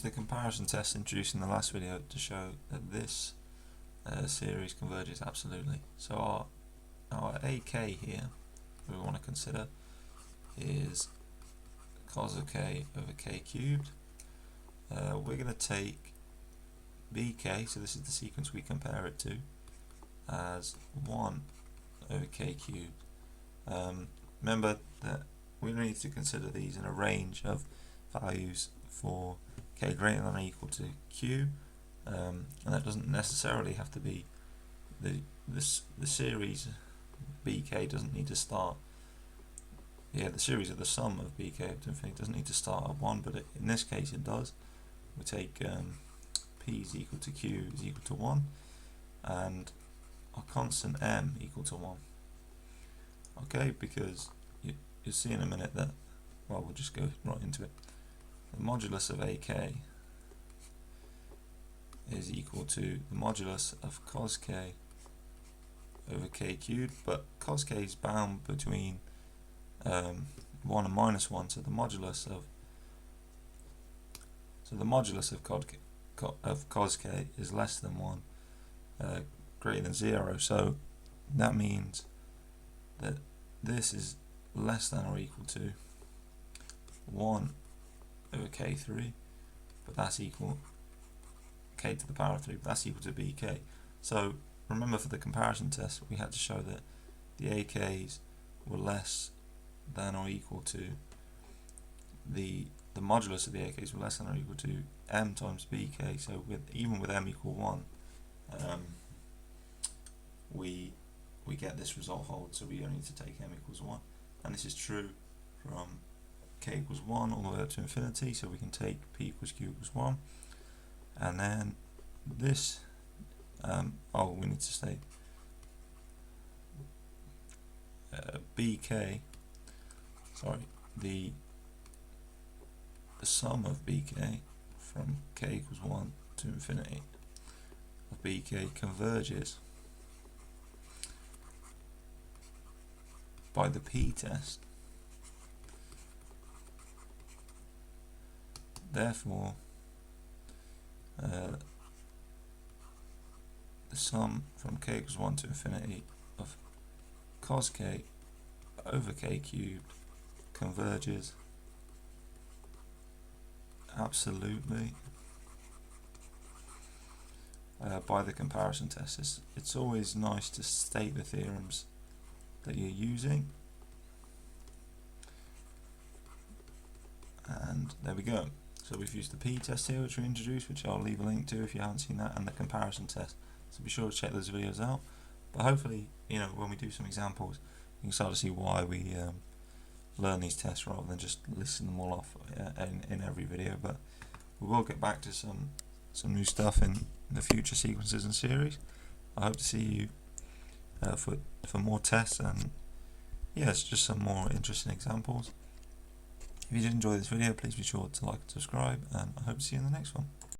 the comparison test introduced in the last video to show that this series converges absolutely. So our AK here, we want to consider, is cos of k over k cubed. We're going to take bk, so this is the sequence we compare it to, as 1 over k cubed. Remember that we need to consider these in a range of values for k greater than or equal to q, and that doesn't necessarily have to be the series bk doesn't need to start. The series of the sum of bk up to infinity doesn't need to start at 1, but in this case it does. We take p is equal to q is equal to 1, and our constant m equal to 1. Okay, because you'll see in a minute that, well, we'll just go right into it. The modulus of AK is equal to the modulus of cos k over k cubed, but cos k is bound between 1 and minus 1, so the modulus of cos k is less than 1, greater than 0, so that means that this is less than or equal to 1 over k3, but that's equal k to the power of 3, but that's equal to bk. So remember, for the comparison test we had to show that the AKs were less than or equal to the modulus of the AKs were less than or equal to m times bk. So even with m equal 1, we get this result hold, so we only need to take m equals 1, and this is true from k equals 1 all the way up to infinity, so we can take p equals q equals 1, and then this, we need to state bk, the sum of bk from k equals 1 to infinity of bk converges by the p-test. Therefore, the sum from k equals 1 to infinity of cos k over k cubed converges absolutely by the comparison test. It's always nice to state the theorems that you're using, and there we go. So we've used the p-test here, which we introduced, which I'll leave a link to if you haven't seen that, and the comparison test, so be sure to check those videos out. But hopefully, when we do some examples, you can start to see why we learn these tests rather than just listing them all off in every video. But we will get back to some new stuff in the future sequences and series. I hope to see you for more tests, and it's just some more interesting examples. If you did enjoy this video, please be sure to like and subscribe, and I hope to see you in the next one.